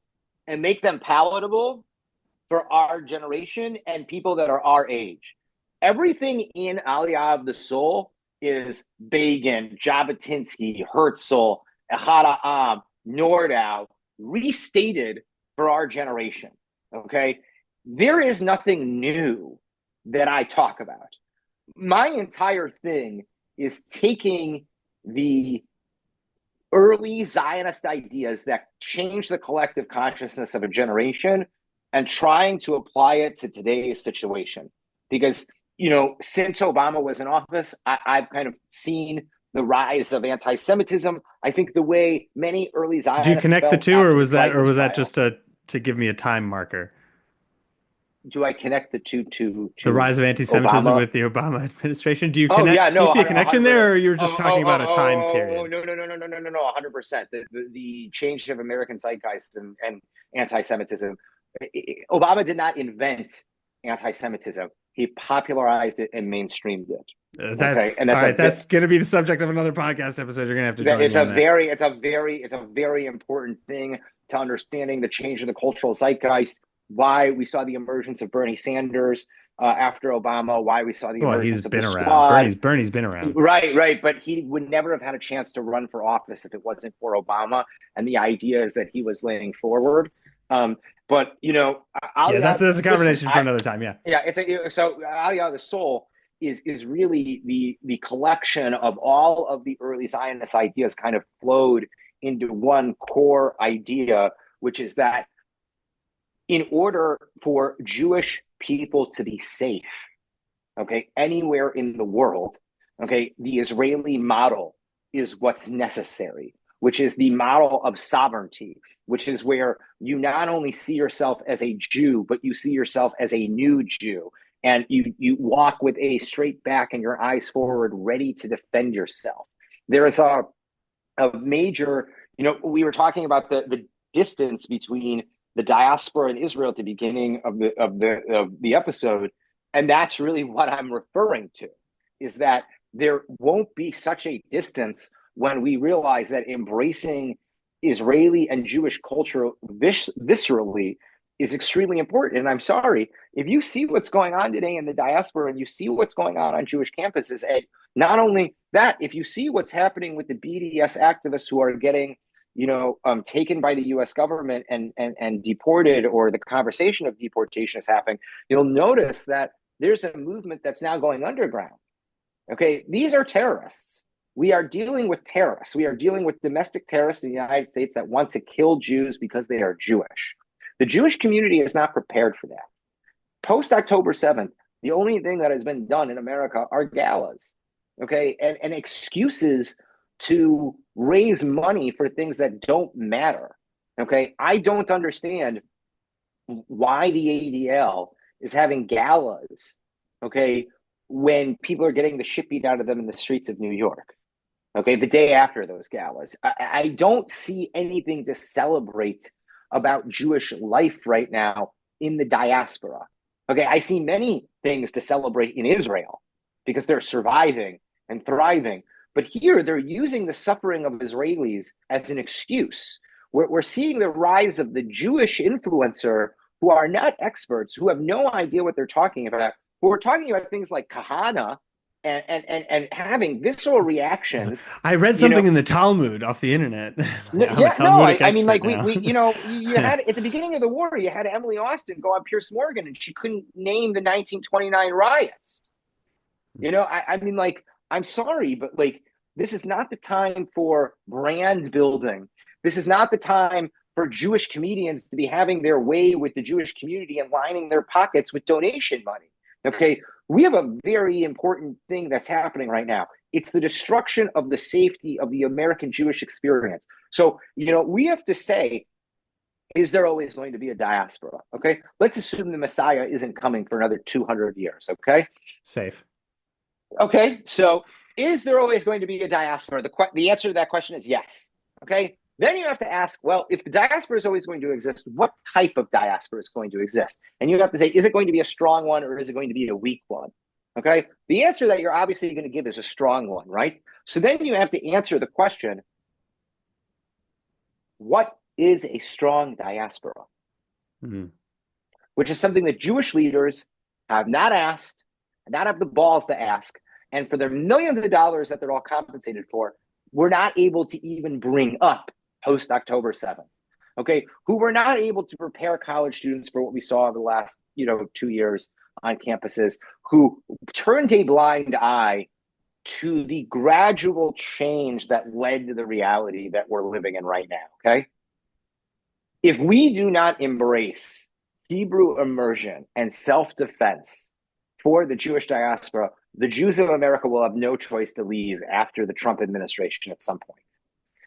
and make them palatable for our generation and people that are our age. Everything in Aliyah of the Soul is Begin, Jabotinsky, Herzl, Echad Ha'am, Nordau, restated for our generation. Okay. There is nothing new that I talk about. My entire thing is taking the early Zionist ideas that change the collective consciousness of a generation and trying to apply it to today's situation. Because, since Obama was in office, I've kind of seen the rise of anti-Semitism. I think the way many early Zionists Do you connect the two, or was that just trial. to give me a time marker? Do I connect the two to The rise of anti-Semitism Obama? with the Obama administration. Do you Oh yeah, do you no, see a connection 100. there, or you're just talking about a time period? No, 100%. The change of American zeitgeist and anti-Semitism. Obama did not invent anti-Semitism. He popularized it and mainstreamed it. That's Okay, and all right. That's going to be the subject of another podcast episode. You're going to have to join me on that. It's a very important thing to understanding the change in the cultural zeitgeist. Why we saw the emergence of Bernie Sanders after Obama. Why we saw the emergence of the Squad. Bernie's been around. Right. But he would never have had a chance to run for office if it wasn't for Obama and the ideas that he was laying forward. But that's a conversation for another time. Yeah. So Aliyah the Soul is really the collection of all of the early Zionist ideas kind of flowed into one core idea, which is that in order for Jewish people to be safe, okay, anywhere in the world, okay, the Israeli model is what's necessary, which is the model of sovereignty, which is where you not only see yourself as a Jew, but you see yourself as a new Jew. And you walk with a straight back and your eyes forward, ready to defend yourself. There is a major, we were talking about the distance between the diaspora in Israel at the beginning of the episode, and that's really what I'm referring to, is that there won't be such a distance when we realize that embracing Israeli and Jewish culture viscerally is extremely important. And I'm sorry, if you see what's going on today in the diaspora and you see what's going on Jewish campuses, and not only that, if you see what's happening with the BDS activists who are getting taken by the U.S. government and deported, or the conversation of deportation is happening, you'll notice that there's a movement that's now going underground. Okay, these are terrorists. We are dealing with terrorists. We are dealing with domestic terrorists in the United States that want to kill Jews because they are Jewish. The Jewish community is not prepared for that. Post October 7th, the only thing that has been done in America are galas, okay, and excuses to raise money for things that don't matter. Okay, I don't understand why the ADL is having galas, okay, when people are getting the shit beat out of them in the streets of New York. Okay, the day after those galas. I don't see anything to celebrate about Jewish life right now in the diaspora. Okay, I see many things to celebrate in Israel because they're surviving and thriving. But here they're using the suffering of Israelis as an excuse. We're seeing the rise of the Jewish influencer who are not experts, who have no idea what they're talking about, who are talking about things like kahana and having visceral reactions. I read you know something in the Talmud off the internet. I'm a yeah, no, Talmudic I mean, expert like now. you had at the beginning of the war, you had Emily Austin go on Pierce Morgan, and she couldn't name the 1929 riots. I mean, like, I'm sorry, but like, this is not the time for brand building. This is not the time for Jewish comedians to be having their way with the Jewish community and lining their pockets with donation money. Okay, we have a very important thing that's happening right now. It's the destruction of the safety of the American Jewish experience. So, we have to say, is there always going to be a diaspora? Okay, let's assume the Messiah isn't coming for another 200 years. Okay. Safe. Okay, so is there always going to be a diaspora? The answer to that question is yes. Okay, then you have to ask, well, if the diaspora is always going to exist, what type of diaspora is going to exist? And you have to say, is it going to be a strong one or is it going to be a weak one? Okay, the answer that you're obviously going to give is a strong one, right? So then you have to answer the question, what is a strong diaspora? Mm-hmm. Which is something that Jewish leaders have not asked, not have the balls to ask, and for their millions of dollars that they're all compensated for, we're not able to even bring up post October 7th. Okay, who were not able to prepare college students for what we saw in the last 2 years on campuses, who turned a blind eye to the gradual change that led to the reality that we're living in right now. Okay, if we do not embrace Hebrew immersion and self-defense for the Jewish diaspora, the Jews of America will have no choice to leave after the Trump administration at some point.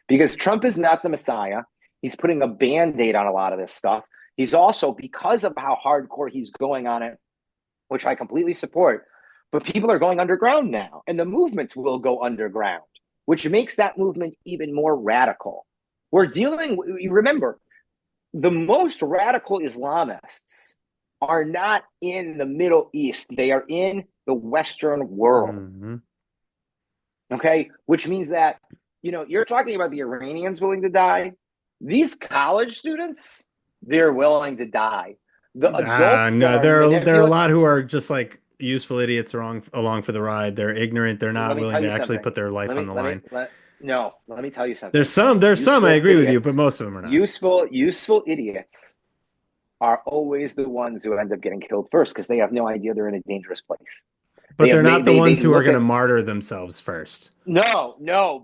Because Trump is not the Messiah. He's putting a Band-Aid on a lot of this stuff. He's also, because of how hardcore he's going on it, which I completely support, but people are going underground now, and the movement will go underground, which makes that movement even more radical. Remember, the most radical Islamists are not in the Middle East. They are in the Western world. Mm-hmm. Okay, which means that, you're talking about the Iranians willing to die. These college students, they're willing to die. The adults that No, are there are a manipulating. lot who are just like useful idiots along for the ride. They're ignorant. They're not Let me willing tell to you actually something. put their life Let on me the let me line. let no. Let me tell you something. There's some I Useful agree with you, but idiots, most of them are not. useful idiots are always the ones who end up getting killed first because they have no idea they're in a dangerous place. But they're not the They ones who are look going to at martyr themselves first. no,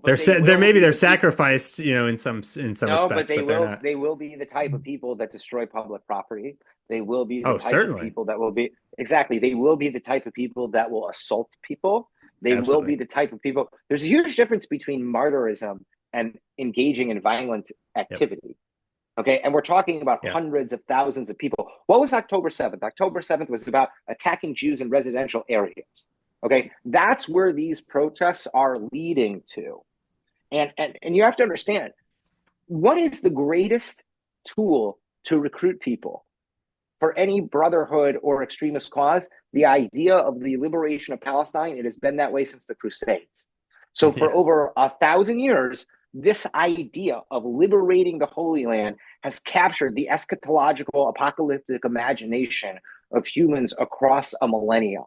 but they They're will maybe be they're the sacrificed, in some no, but respect, but they're not. they will be the type of people that destroy public property. They will be the Oh, type of certainly, people that will be exactly. They will be the type of people that will assault people. They will be absolutely. the type of people. There's a huge difference between martyrism and engaging in violent Yep. activity. Okay, and we're talking about Yeah. hundreds of thousands of people. What was October 7th? October 7th was about attacking Jews in residential areas. Okay, that's where these protests are leading to. And you have to understand, what is the greatest tool to recruit people for any brotherhood or extremist cause? The idea of the liberation of Palestine. It has been that way since the Crusades. So for Yeah. over 1,000 years, this idea of liberating the Holy Land has captured the eschatological apocalyptic imagination of humans across a millennia.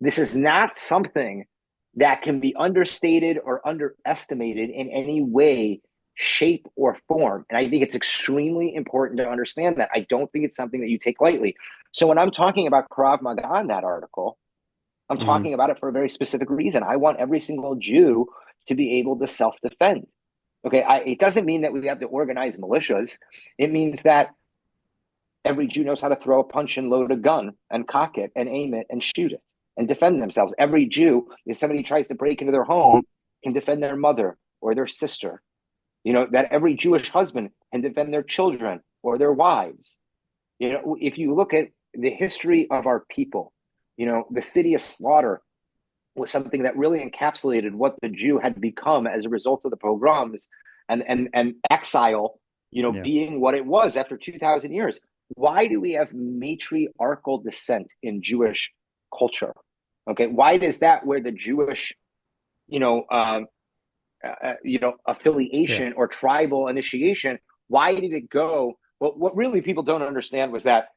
This is not something that can be understated or underestimated in any way, shape, or form. And I think it's extremely important to understand that. I don't think it's something that you take lightly. So when I'm talking about Krav Maga on that article, I'm Mhm. talking about it for a very specific reason. I want every single Jew to be able to self-defend. Okay, it doesn't mean that we have to organize militias. It means that every Jew knows how to throw a punch and load a gun and cock it and aim it and shoot it and defend themselves. Every Jew, if somebody tries to break into their home, can defend their mother or their sister. That every Jewish husband and defend their children or their wives. You know, if you look at the history of our people, you know, the city of slaughter was something that really encapsulated what the Jew had become as a result of the pogroms and exile, you know, being what it was after 2,000 years. Why do we have matriarchal descent in Jewish culture? Okay, why is that where the Jewish, affiliation or tribal initiation? Why did it go? Well, what really people don't understand was that,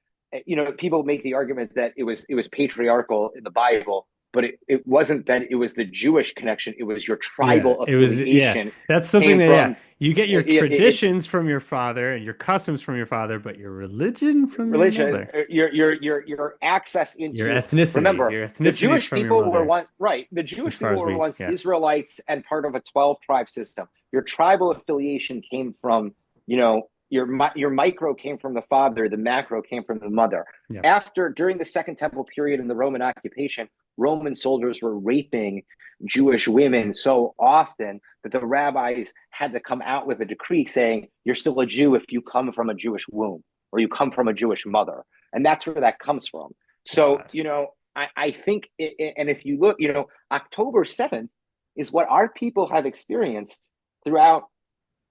you know, people make the argument that it was patriarchal in the Bible, but it wasn't that it was the Jewish connection. It was your tribal affiliation. That's something that you get your traditions from your father and your customs from your father, but your religion from your mother. Your access into your ethnicity. Remember, your ethnicity the Jewish from people your mother. were once The Jewish people were once Israelites and part of a 12-tribe system. Your tribal affiliation came from, you know, your micro came from the father, the macro came from the mother. During the Second Temple period in the Roman occupation, Roman soldiers were raping Jewish women so often that the rabbis had to come out with a decree saying, you're still a Jew if you come from a Jewish womb or you come from a Jewish mother. And that's where that comes from. So, you know, I think, and if you look, you know, October 7th is what our people have experienced throughout,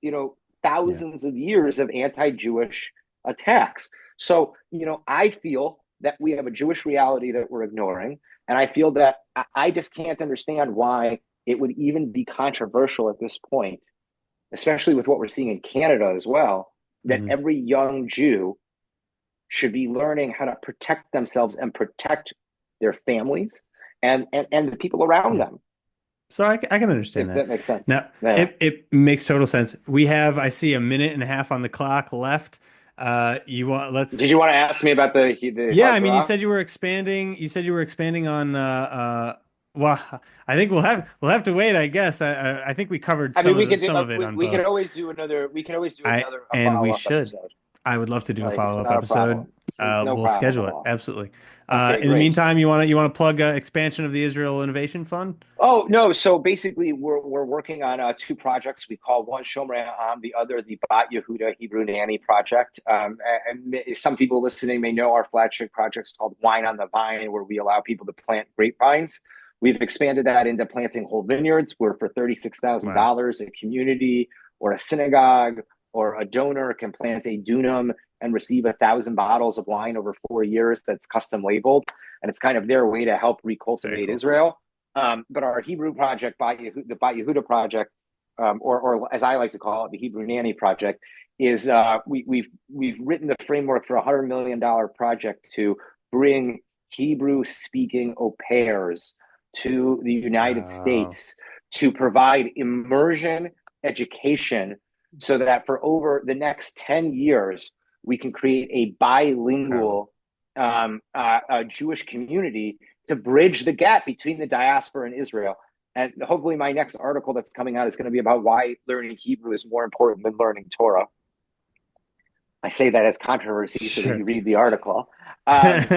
you know, thousands of years of anti-Jewish attacks. So, you know, I feel that we have a Jewish reality that we're ignoring. And I feel that I just can't understand why it would even be controversial at this point, especially with what we're seeing in Canada as well, that every young Jew should be learning how to protect themselves and protect their families and the people around them. So I can understand that. That makes sense. Now, it makes total sense. We have, I see, a minute and a half on the clock left. Did you want to ask me about the I mean, you said you were expanding. You said you were expanding on. Well, I think we'll have to wait. I guess. I think we covered some of it on we both. Could always do another. We could always do another. And we should. Episode. I would love to do a follow-up episode. We'll schedule it. Absolutely. Okay, in the meantime, you want to plug expansion of the Israel Innovation Fund? Oh no! So basically, we're working on two projects. We call one Shomrei Am, the other the Bat Yehuda Hebrew Nanny Project. And some people listening may know our flagship project is called Wine on the Vine, where we allow people to plant grapevines. We've expanded that into planting whole vineyards, where for $36,000, a community or a synagogue or a donor can plant a dunam and receive 1,000 bottles of wine over 4 years that's custom labeled. And it's kind of their way to help recultivate Israel. But our Hebrew project, the Bat Yehuda project, or as I like to call it, the Hebrew Nanny Project, is we've written the framework for $100 million project to bring Hebrew-speaking au pairs to the United States to provide immersion education so that for over the next 10 years, we can create a bilingual Jewish community to bridge the gap between the diaspora and Israel. And hopefully my next article that's coming out is going to be about why learning Hebrew is more important than learning Torah. I say that as controversy so that you read the article. But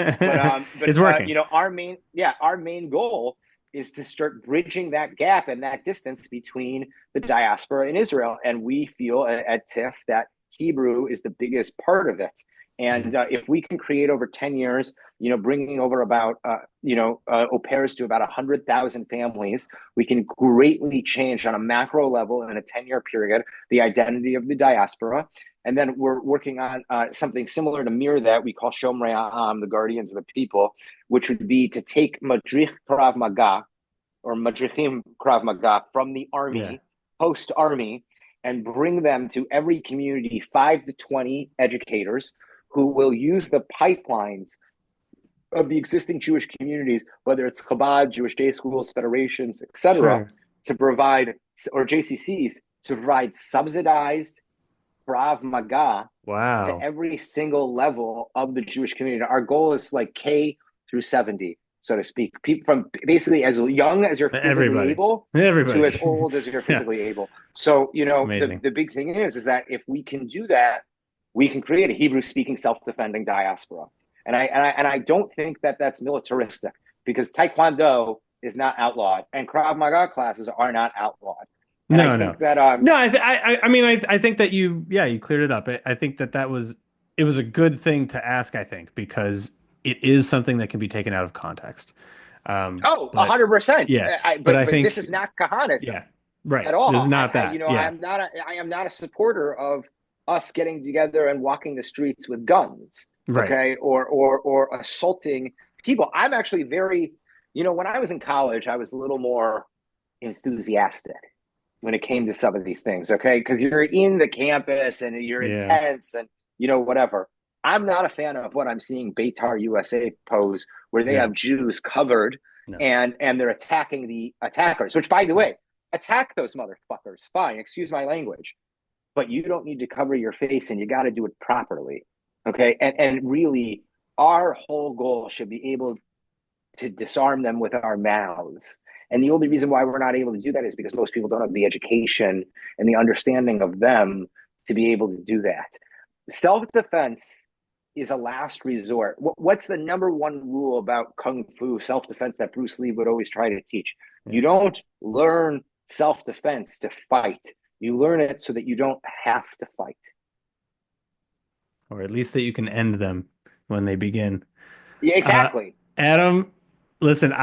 it's working. You know, our main goal is to start bridging that gap and that distance between the diaspora and Israel. And we feel at TIFF that Hebrew is the biggest part of it. And if we can create over 10 years, you know, bringing over about, au pairs to about 100,000 families, we can greatly change on a macro level in a 10-year period, the identity of the diaspora. And then we're working on something similar to mirror that we call Shomrei Am, the guardians of the people, which would be to take Madrich Krav Maga or Madrichim Krav Maga from the army, post-army, and bring them to every community, 5 to 20 educators who will use the pipelines of the existing Jewish communities, whether it's Chabad, Jewish day schools, federations, etc., to provide, or JCCs, to provide subsidized Krav Maga to every single level of the Jewish community. Our goal is like K through 70, so to speak. People from basically as young as you're physically able to as old as you're physically able. So, you know, the big thing is that if we can do that, we can create a Hebrew-speaking, self-defending diaspora. And I don't think that that's militaristic, because Taekwondo is not outlawed and Krav Maga classes are not outlawed. And No, I no, think that no. I mean, I think that you cleared it up. I think that it was a good thing to ask. I think because it is something that can be taken out of context. oh, But 100%. yeah, but But I think this is not Kahanism yeah, right. at This is all. not that. Yeah, I am not a supporter of us getting together and walking the streets with guns, right. okay, or assaulting people. I'm actually very, when I was in college, I was a little more enthusiastic when it came to some of these things, okay, because you're in the campus and you're Yeah, intense and whatever. I'm not a fan of what I'm seeing Beitar USA pose, where they have no, Jews covered no. and they're attacking the attackers. Which, by the Right. way, attack those motherfuckers. Fine, excuse my language, but you don't need to cover your face, and you got to do it properly, okay? And really, our whole goal should be able to disarm them with our mouths. And the only reason why we're not able to do that is because most people don't have the education and the understanding of them to be able to do that. Self-defense is a last resort. What's the number one rule about Kung Fu self-defense that Bruce Lee would always try to teach? Yeah. You don't learn self-defense to fight. You learn it so that you don't have to fight. Or at least that you can end them when they begin. Yeah, Uh, exactly. Adam, listen,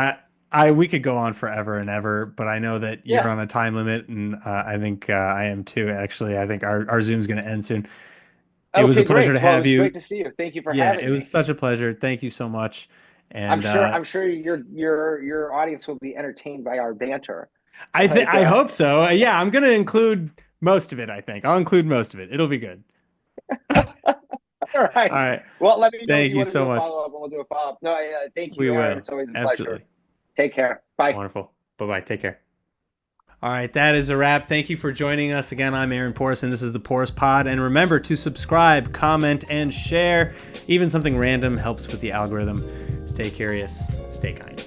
we could go on forever and ever, but I know that you're Yeah. on a time limit, and I think I am too. Actually, I think our Zoom's going to end soon. It was a Okay, pleasure to great. Well, it have was great you. to see you. Thank you for Yeah, having it was me. such a pleasure. Thank you so much. I'm And sure your audience will be entertained by our banter. But I hope so. Yeah, I'm going to include most of it, I think. I'll include most of it. It'll be good. all All right. right. Well, let me know if Thank you you want to do so a much. follow up, and we'll do a follow up. No, thank We you, Aaron. will. It's always a pleasure. Absolutely. Take care. Bye. Wonderful. Bye-bye. Take care. All right, that is a wrap. Thank you for joining us. Again, I'm Aaron Poris, and this is the Poris Pod. And remember to subscribe, comment, and share. Even something random helps with the algorithm. Stay curious. Stay kind.